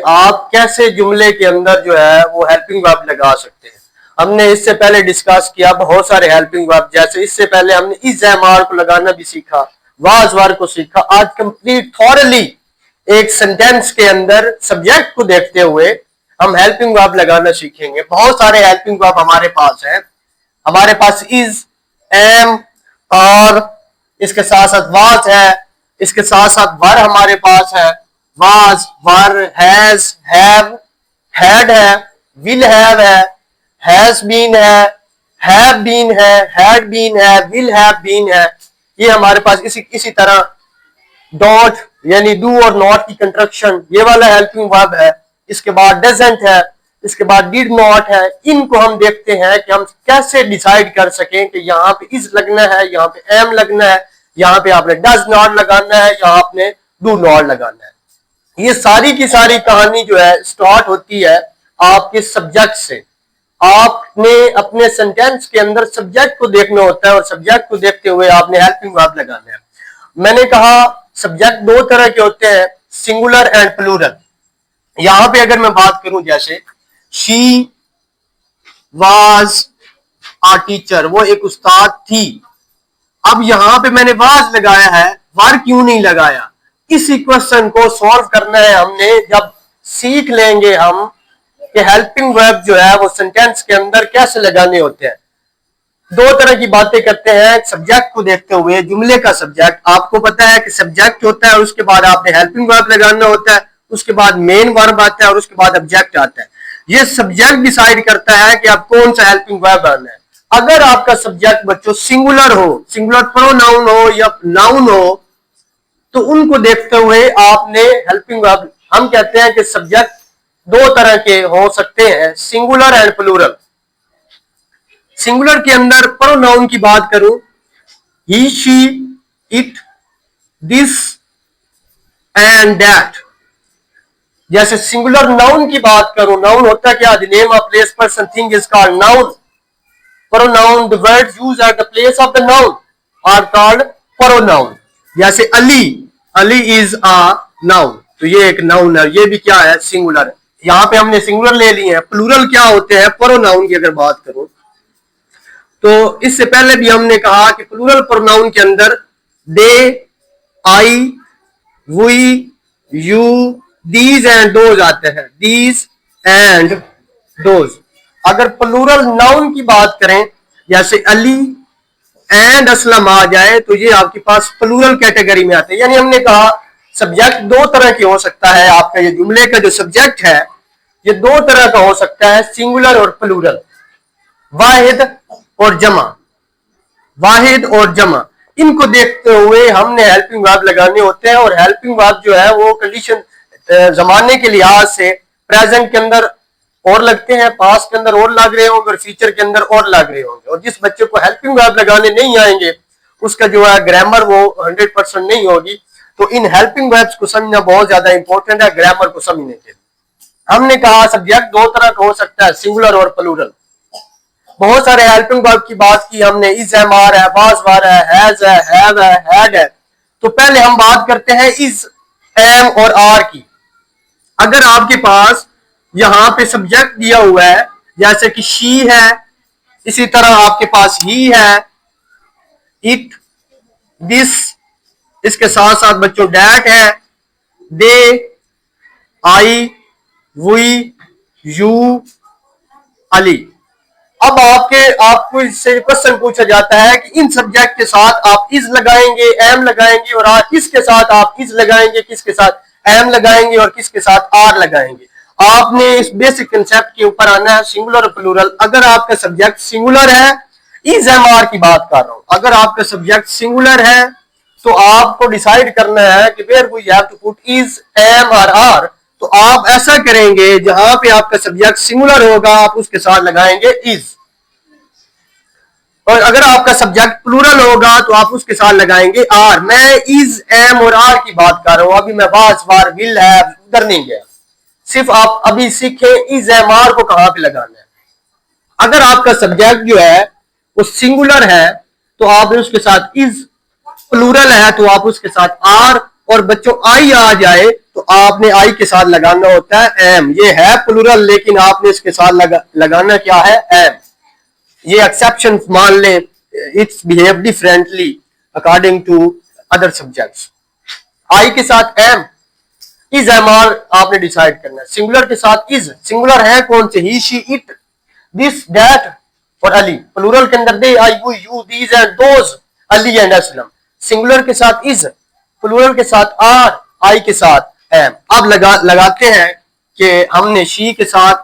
आप कैसे जुमले के अंदर जो है वो हेल्पिंग वर्ब लगा सकते हैं। हमने इससे पहले डिस्कस किया बहुत सारे हेल्पिंग वर्ब, जैसे इससे पहले हमने इज एम आर को लगाना भी सीखा, वाज वार को सीखा। आज कंप्लीट थॉरली एक सेंटेंस के अंदर सब्जेक्ट को देखते हुए हम हेल्पिंग वर्ब लगाना सीखेंगे। बहुत सारे हेल्पिंग वर्ब हमारे पास है। हमारे पास इज, एम, और इसके साथ साथ वाज है, इसके साथ साथ वर हमारे पास है, was, were, has, have, had है, विल हैव है, हैज बीन है, हैव बीन है, हैड बीन है, विल हैव बीन है। ये हमारे पास इसी तरह डॉट यानी डू और नॉट की कंस्ट्रक्शन, ये वाला हेल्पिंग वर्ब है। इसके बाद डजंट है, इसके बाद डिड नॉट है। इनको हम देखते हैं कि हम कैसे डिसाइड कर सकें कि यहाँ पे इज लगना है, यहाँ पे एम लगना है, यहाँ पे आपने डज नॉट लगाना है, यहाँ आपने डू नॉट लगाना है। ये सारी की सारी कहानी जो है स्टार्ट होती है आपके सब्जेक्ट से। आपने अपने सेंटेंस के अंदर सब्जेक्ट को देखना होता है और सब्जेक्ट को देखते हुए आपने हेल्पिंग वर्ब लगाना है। मैंने कहा सब्जेक्ट दो तरह के होते हैं, सिंगुलर एंड प्लूरल। यहां पे अगर मैं बात करूं जैसे शी वाज आ टीचर, वो एक उस्ताद थी। अब यहां पे मैंने वाज लगाया है, वर क्यों नहीं लगाया? इसी क्वेश्चन को सॉल्व करना है हमने। जब सीख लेंगे हम कि हेल्पिंग वर्ब जो है वो सेंटेंस के अंदर कैसे लगाने होते हैं। दो तरह की बातें करते हैं सब्जेक्ट को देखते हुए। जुमले का सब्जेक्ट आपको पता है कि सब्जेक्ट होता है और उसके बाद आपने हेल्पिंग वर्ब लगाना होता है, उसके बाद मेन वर्ब आता है और उसके बाद ऑब्जेक्ट आता है। ये सब्जेक्ट डिसाइड करता है कि आप कौन सा हेल्पिंग वर्ब आना है। अगर आपका सब्जेक्ट बच्चों सिंगुलर हो, सिंगुलर प्रोनाउन हो या नाउन हो, तो उनको देखते हुए आपने हेल्पिंग वर्ब, हम कहते हैं कि सब्जेक्ट दो तरह के हो सकते हैं, सिंगुलर एंड प्लूरल। सिंगुलर के अंदर प्रोनाउन की बात करूं, he, she, it, this and that. जैसे सिंगुलर नाउन की बात करूं, नाउन होता है क्या? The name of place person thing is called noun. Pronoun, the words used at the place of the noun are called pronoun. जैसे Ali, Ali is a noun, तो ये एक नाउन है, ये भी क्या है? सिंगुलर है। यहां पे हमने सिंगुलर ले लिए हैं। प्लूरल क्या होते हैं? प्रोनाउन की अगर बात करूं तो इससे पहले भी हमने कहा कि प्लूरल प्रोनाउन के अंदर they, I, we, you, these and those आते हैं, दीज एंड दोज। अगर प्लूरल नाउन की बात करें जैसे अली एंड असलम आ जाए तो ये आपके पास प्लूरल कैटेगरी में आते हैं। यानी हमने कहा सब्जेक्ट दो तरह की हो सकता है। आपका ये जुमले का जो सब्जेक्ट है ये दो तरह का हो सकता है, सिंगुलर और प्लूरल, वाहिद और जमा। वाहिद और जमा, इनको देखते हुए हमने हेल्पिंग वर्ब लगाने होते हैं। और हेल्पिंग वर्ब जो है वो कंडीशन जमाने के लिहाज से प्रेजेंट के अंदर और लगते हैं, पास्ट के अंदर और लग रहे होंगे और फ्यूचर के अंदर और लग रहे होंगे। और जिस बच्चे को हेल्पिंग वर्ब लगाने नहीं आएंगे उसका जो है ग्रामर वो 100% नहीं होगी। तो इन हेल्पिंग वर्ब्स को समझना बहुत ज्यादा इंपॉर्टेंट है ग्रामर को समझने के लिए। हमने कहा सब्जेक्ट दो तरह का हो सकता है, सिंगुलर और प्लूरल। बहुत सारे हेल्पिंग वर्ब की बात की हमने, इज एम आर है, वाज वार है, हैज है, हैव है, हैड है। तो पहले हम बात करते हैं इज, एम और आर की। अगर आपके पास यहां पे सब्जेक्ट दिया हुआ है जैसे कि शी है, इसी तरह आपके पास ही है, इट, दिस, इसके साथ साथ बच्चों डैट है, दे, आई, वी, यू, अली। अब आपको इससे क्वेश्चन पूछा जाता है कि इन सब्जेक्ट के साथ आप इज लगाएंगे, एम लगाएंगे, और किसके साथ आप इज लगाएंगे, किसके साथ एम लगाएंगे और किसके साथ आर लगाएंगे। आपने इस बेसिक कंसेप्ट के ऊपर आना है, सिंगुलर और प्लूरल। अगर आपका सब्जेक्ट सिंगुलर है, इज एम आर की बात कर रहा हूं, अगर आपका सब्जेक्ट सिंगुलर है तो आपको डिसाइड करना है कि where we have to put is, M और आर। तो आप ऐसा करेंगे जहां पे आपका सब्जेक्ट सिंगुलर होगा आप उसके साथ लगाएंगे इज, और अगर आपका सब्जेक्ट प्लूरल होगा तो आप उसके साथ लगाएंगे आर। मैं इज, एम और आर की बात कर रहा हूं, अभी मैं वाज, वार, विल, हैव उधर नहीं गया। सिर्फ आप अभी सीखे इज, एम, आर को कहां पे लगाना है। अगर आपका सब्जेक्ट जो है वो सिंगुलर है तो आप उसके साथ इज, प्लूरल है तो आप उसके साथ आर, और बच्चों आई आ जाए तो तो आपने आई के साथ लगाना होता है एम। ये है प्लूरल लेकिन आपने इसके साथ लगाना क्या है, एम। ये एक्सेप्शन मान लें, it's behave differently according to other subjects. I के साथ एम, इज एम आर आपने डिसाइड करना है। सिंगुलर के साथ इज, सिंगुलर है कौन से, ही शी इट दिस दैट और अली। प्लूरल के अंदर दे आई वो you these and those, Ali and Aslam. Singular के साथ इज, प्लूरल के साथ आर, आई के साथ एम। अब लगाते हैं कि हमने शी के साथ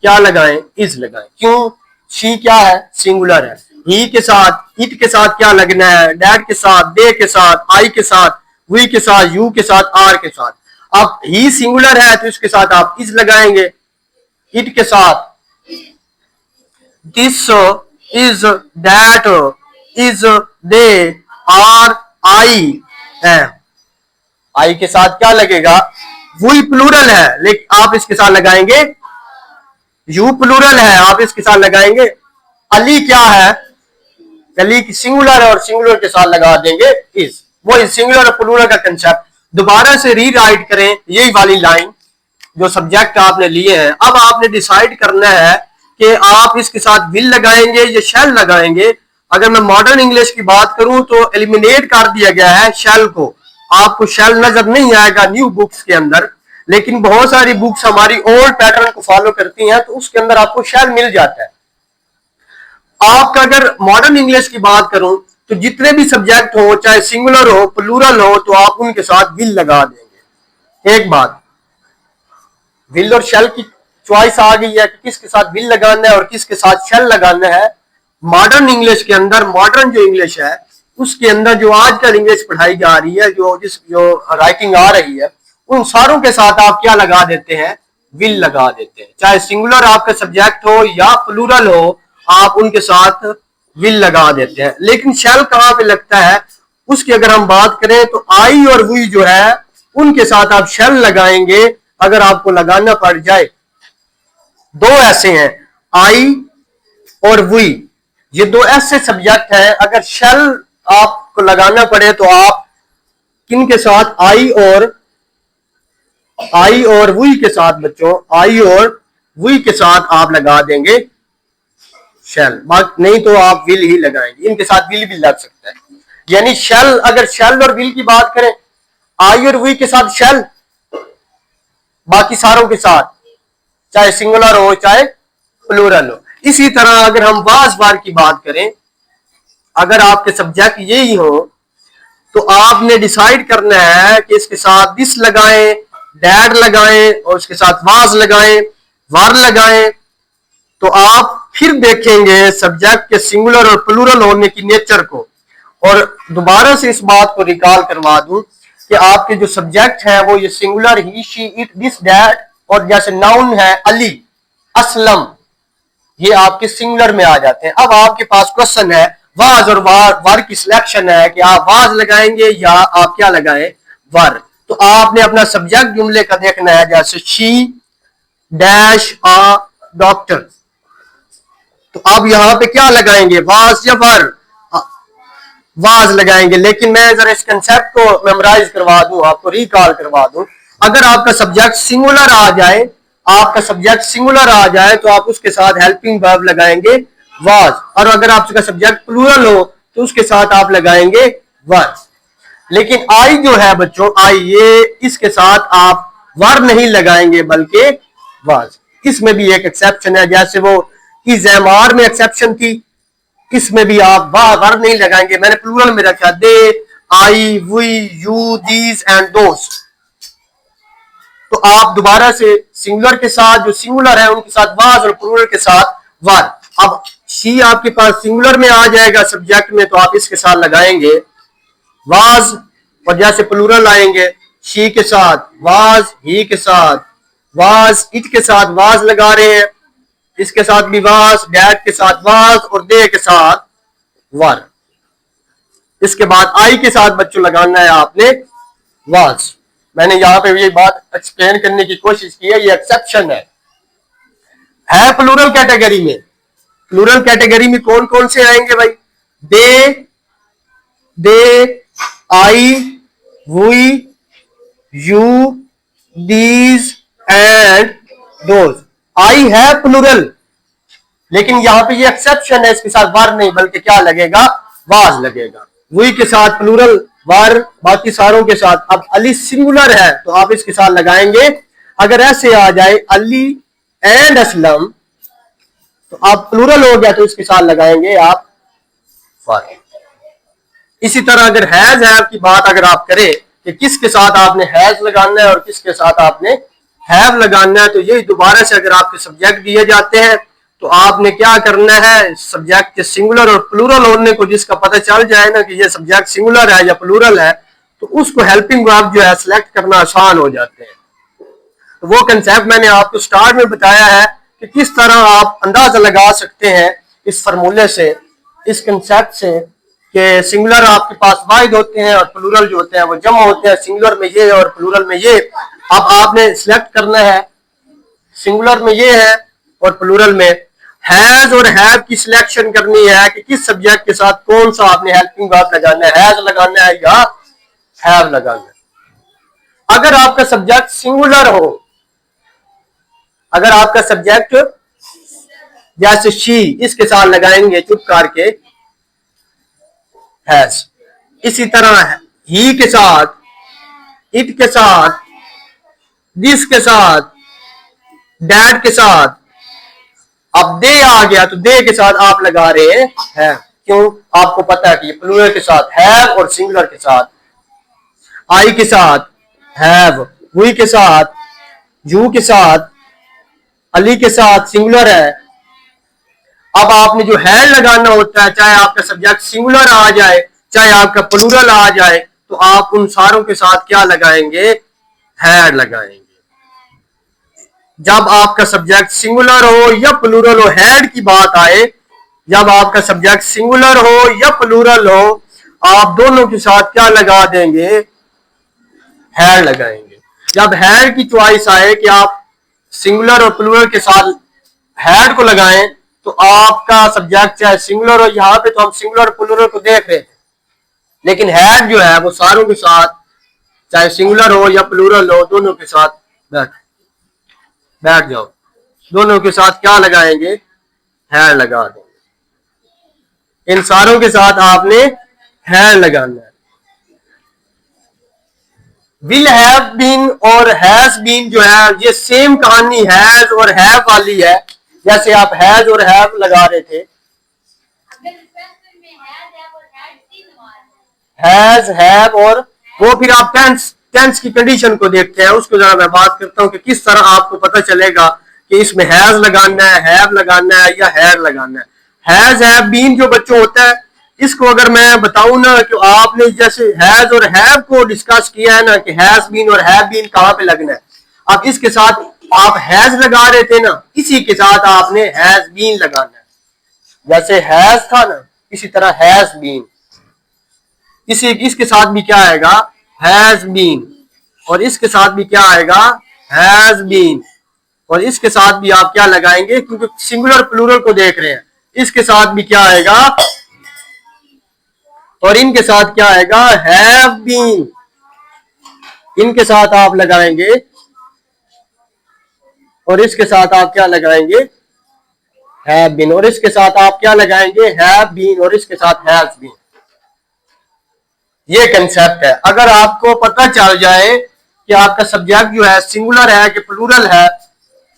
क्या लगाएं, इज लगाएं। क्यों, शी क्या है, सिंगुलर है। ही के साथ, इट के साथ क्या लगना है, डैड के साथ, दे के साथ, आई के साथ, वी के साथ, यू के साथ, आर के साथ। अब ही सिंगुलर है तो इसके साथ आप इज लगाएंगे। इट के साथ this, is, that, is, they, are, I, am. I के साथ क्या लगेगा, वही प्लूरल है लेकिन आप इसके साथ लगाएंगे यू। प्लूरल है आप इसके साथ लगाएंगे अली। क्या है, अली की सिंगुलर है और सिंगुलर के साथ लगा देंगे इज। वो सिंगुलर और प्लूरल का कंसेप्ट दोबारा से रीराइट करें, यही वाली लाइन जो सब्जेक्ट आपने लिए हैं। अब आपने डिसाइड करना है कि आप इसके साथ विल लगाएंगे या शेल लगाएंगे। अगर मैं मॉडर्न इंग्लिश की बात करूं तो एलिमिनेट कर दिया गया है शेल को। आपको शेल नजर नहीं आएगा न्यू बुक्स के अंदर, लेकिन बहुत सारी बुक्स हमारी ओल्ड पैटर्न को फॉलो करती हैं तो उसके अंदर आपको शेल मिल जाता है। आपका अगर मॉडर्न इंग्लिश की बात करूं तो जितने भी सब्जेक्ट हो, चाहे सिंगुलर हो, प्लूरल हो, तो आप उनके साथ विल लगा देंगे। एक बात, विल और शेल की चॉइस आ गई है कि किसके साथ विल लगाना है और किसके साथ शेल लगाना है। मॉडर्न इंग्लिश के अंदर, मॉडर्न जो इंग्लिश है उसके अंदर जो आजकल इंग्लिश पढ़ाई जा रही है, जो राइटिंग आ रही है, उन सारों के साथ आप क्या लगा देते हैं, विल लगा देते हैं। चाहे सिंगुलर आपका सब्जेक्ट हो या प्लूरल हो, आप उनके साथ विल लगा देते हैं। लेकिन शेल कहां पे लगता है उसकी अगर हम बात करें तो आई और वी जो है उनके साथ आप शेल लगाएंगे अगर आपको लगाना पड़ जाए। दो ऐसे हैं, आई और वी, ये दो ऐसे सब्जेक्ट हैं, अगर शेल आपको लगाना पड़े तो आप किन के साथ, आई और वी के साथ, बच्चों आई और वी के साथ आप लगा देंगे शेल। नहीं तो आप विल ही लगाएंगे, इनके साथ विल भी लग सकता है। यानी शेल, अगर शेल और विल की बात करें, आई और वी के साथ शेल, बाकी सारों के साथ चाहे सिंगुलर हो चाहे प्लूरल हो। इसी तरह अगर हम वाज वार की बात करें, अगर आपके सब्जेक्ट यही हो तो आपने डिसाइड करना है कि इसके साथ दिस लगाएं, डैड लगाएं और उसके साथ वाज लगाएं, वार लगाएं। तो आप फिर देखेंगे सब्जेक्ट के सिंगुलर और प्लूरल होने की नेचर को। और दोबारा से इस बात को रिकॉल करवा दूं कि आपके जो सब्जेक्ट है वो ये singular, he, she, it, this, that, और जैसे नाउन है अली, असलम, ये आपके सिंगुलर में आ जाते हैं। अब आपके पास क्वेश्चन है, वाज और वार की सिलेक्शन है कि आप वाज लगाएंगे या आप क्या लगाएं, वर। तो आपने अपना सब्जेक्ट जुमले का देखना है, जैसे शी डैश आ डॉक्टर, तो आप यहां पे क्या लगाएंगे, वाज या वर, वाज लगाएंगे। लेकिन मैं जरा इस कंसेप्ट को मेमोराइज करवा दूं, आपको रिकॉल करवा दूं। अगर आपका सब्जेक्ट सिंगुलर आ जाए, आपका सब्जेक्ट सिंगुलर आ जाए तो आप उसके साथ हेल्पिंग वर्ब लगाएंगे वाज, और अगर आपका सब्जेक्ट प्लूरल हो तो उसके साथ आप लगाएंगे वर। लेकिन आई जो है बच्चों, आई, ये इसके साथ आप वर नहीं लगाएंगे बल्कि वाज। इसमें भी एक एक्सेप्शन है, जैसे वो इज एम आर में एक्सेप्शन थी, इसमें भी आप वर नहीं लगाएंगे। मैंने प्लूरल में रखा, they, I, we, you, these and those. तो आप दोबारा से सिंगुलर के साथ, जो सिंगुलर है उनके साथ वाज और प्लूरल के साथ वर। अब शी आपके पास सिंगुलर में आ जाएगा सब्जेक्ट में, तो आप इसके साथ लगाएंगे वाज, और जैसे प्लूरल आएंगे शी के साथ वाज, ही के साथ वाज, इट के साथ वाज लगा रहे हैं, इसके साथ भी वाज, डैड के साथ वाज और दे के साथ वर। इसके बाद आई के साथ बच्चों लगाना है आपने वाज। मैंने यहां पे ये बात एक्सप्लेन करने की कोशिश की है, ये एक्सेप्शन है प्लूरल कैटेगरी में। प्लूरल कैटेगरी में कौन कौन से आएंगे भाई, they, I, we, you, these and those। I है प्लूरल, लेकिन यहां पे ये एक्सेप्शन है, इसके साथ वर नहीं बल्कि क्या लगेगा, वाज लगेगा। वी के साथ प्लूरल वर, बाकी सारों के साथ। अब अली सिंगुलर है तो आप इसके साथ लगाएंगे, अगर ऐसे आ जाए अली एंड असलम तो आप प्लूरल हो गया तो इसके साथ लगाएंगे आप वर। इसी तरह अगर हैज हैव की बात अगर आप करें कि किसके साथ आपने हैज लगाना है और किसके साथ आपने हैव लगाना है, तो ये दोबारा से अगर आपके सब्जेक्ट दिए जाते हैं तो आपने क्या करना है, सब्जेक्ट के सिंगुलर और प्लूरल होने को जिसका पता चल जाए ना कि ये सब्जेक्ट सिंगुलर है या प्लूरल है, तो उसको हेल्पिंग वर्ब जो है सिलेक्ट करना आसान हो जाते हैं। तो वो कंसेप्ट मैंने आपको स्टार्ट में बताया है कि किस तरह आप अंदाजा लगा सकते हैं इस फार्मूले से, इस कंसेप्ट से, कि सिंगुलर आपके पास वाहिद होते हैं और प्लूरल जो होते हैं वो जमा होते हैं, सिंगुलर में ये और प्लूरल में ये। अब आपने सिलेक्ट करना है, सिंगुलर में ये है और प्लूरल में हैज और हैव की सिलेक्शन करनी है कि किस सब्जेक्ट के साथ कौन सा आपने हेल्पिंग वर्ब लगाना है, हैज लगाना है या हैव लगाना है। अगर आपका सब्जेक्ट सिंगुलर हो, अगर आपका सब्जेक्ट जैसे शी, इसके साथ लगाएंगे चुप करके हैज। इसी तरह ही के साथ, इट के साथ, दिस के साथ, डैड के साथ। अब दे आ गया तो दे के साथ आप लगा रहे हैं, क्यों, आपको पता है कि प्लूरल के साथ हैव और सिंगुलर के साथ। आई के साथ हैव, वी के साथ, यू के साथ, अली के साथ सिंगुलर है। अब आपने जो हैड लगाना होता है, चाहे आपका सब्जेक्ट सिंगुलर आ जाए चाहे आपका प्लूरल आ जाए, तो आप उन सारों के साथ क्या लगाएंगे, हैड लगाएंगे। जब आपका सब्जेक्ट सिंगुलर हो या प्लूरल हो, हैड की बात आए, जब आपका सब्जेक्ट सिंगुलर हो या प्लूरल हो, आप दोनों के साथ क्या लगा देंगे, हैड लगाएंगे। जब हैड की चॉइस आए कि आप सिंगुलर और प्लूरल के साथ हैड को लगाएं, तो आपका सब्जेक्ट चाहे सिंगुलर हो, यहां पे तो हम सिंगुलर और प्लूरल को देख रहे थे, लेकिन हैड जो है वो सारों के साथ चाहे सिंगुलर हो या प्लूरल हो दोनों के साथ बैठ जाओ, दोनों के साथ क्या लगाएंगे, हैड लगा देंगे। इन सारों के साथ आपने हैड लगाना है। विल हैव बीन और हैज बीन जो है ये सेम कहानी हैज और हैव वाली है। जैसे आप हैज और हैव लगा रहे थे, हैज हैव, और वो फिर आप टेंस की कंडीशन को देखते हैं, उसको जरा मैं बात करता हूं कि किस तरह आपको पता चलेगा कि इसमें हैज लगाना है, हैव लगाना है या हैव लगाना है। हैज हैव बीन जो बच्चों होता है, इसको अगर मैं बताऊं ना कि आपने जैसे हैज और हैव को डिस्कस किया है ना कि हैज बीन और हैव बीन कहां पे लगना है, अब इसके साथ आप हैज लगा रहे थे ना, इसी के साथ आपने हैज बीन लगाना है। जैसे हैज था ना, इसी तरह हैज बीन, इसके साथ भी क्या आएगा, हैज बीन, और इसके साथ भी क्या आएगा, हैज बीन, और इसके साथ भी आप क्या लगाएंगे, क्योंकि सिंगुलर प्लूरल को देख रहे हैं, इसके साथ भी क्या आएगा, और इनके साथ क्या आएगा, हैव बीन। इनके साथ आप लगाएंगे और इसके साथ आप क्या लगाएंगे, हैव बीन, और इसके साथ आप क्या लगाएंगे, हैव बीन, और इसके साथ हैज बीन। ये कंसेप्ट है। अगर आपको पता चल जाए कि आपका सब्जेक्ट जो है सिंगुलर है कि प्लूरल है,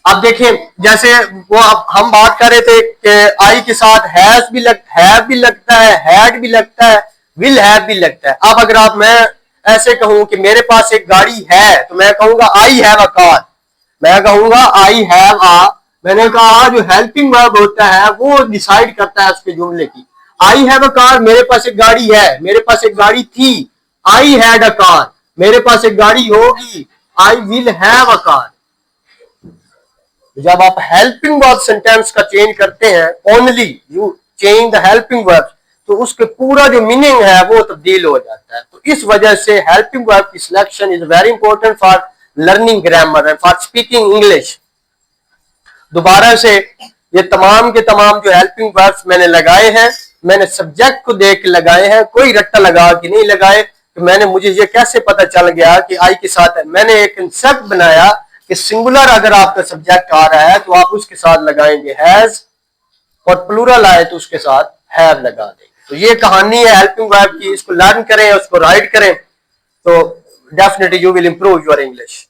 अब देखें जैसे वो हम बात कर रहे थे कि आई के साथ हैव भी लगता है, हैड भी लगता है, विल हैव भी लगता है। अब अगर आप मैं ऐसे कहूं कि मेरे पास एक गाड़ी है, तो मैं कहूंगा आई हैव अ कार, मैं कहूंगा आई हैव अ, मैंने कहा जो हेल्पिंग वर्ब होता है वो डिसाइड करता है उसके जुमले की। आई हैव अ कार, मेरे पास एक गाड़ी है, मेरे पास एक गाड़ी थी, आई हैड अ कार, मेरे पास एक गाड़ी होगी, I will have a car. जब आप हेल्पिंग वर्ब सेंटेंस का चेंज करते हैं, only you change the helping verb, तो उसके पूरा जो मीनिंग है वो तब्दील हो जाता है। तो इस वजह से हेल्पिंग वर्ब की selection is very important for learning grammar and for speaking English. दोबारा से ये तमाम के तमाम जो हेल्पिंग वर्ब्स मैंने लगाए हैं, मैंने सब्जेक्ट को देख के लगाए हैं, कोई रट्टा लगा के नहीं लगाए। कि मैंने मुझे ये कैसे पता चल गया कि आई के साथ है। मैंने एक कंसेप्ट बनाया कि सिंगुलर अगर आपका सब्जेक्ट आ रहा है तो आप उसके साथ लगाएंगे हैज, और प्लूरल आए तो उसके साथ हैव लगा देंगे। तो ये कहानी है हेल्पिंग वर्ब की, इसको लर्न करें, उसको राइट करें, तो definitely you will improve your English.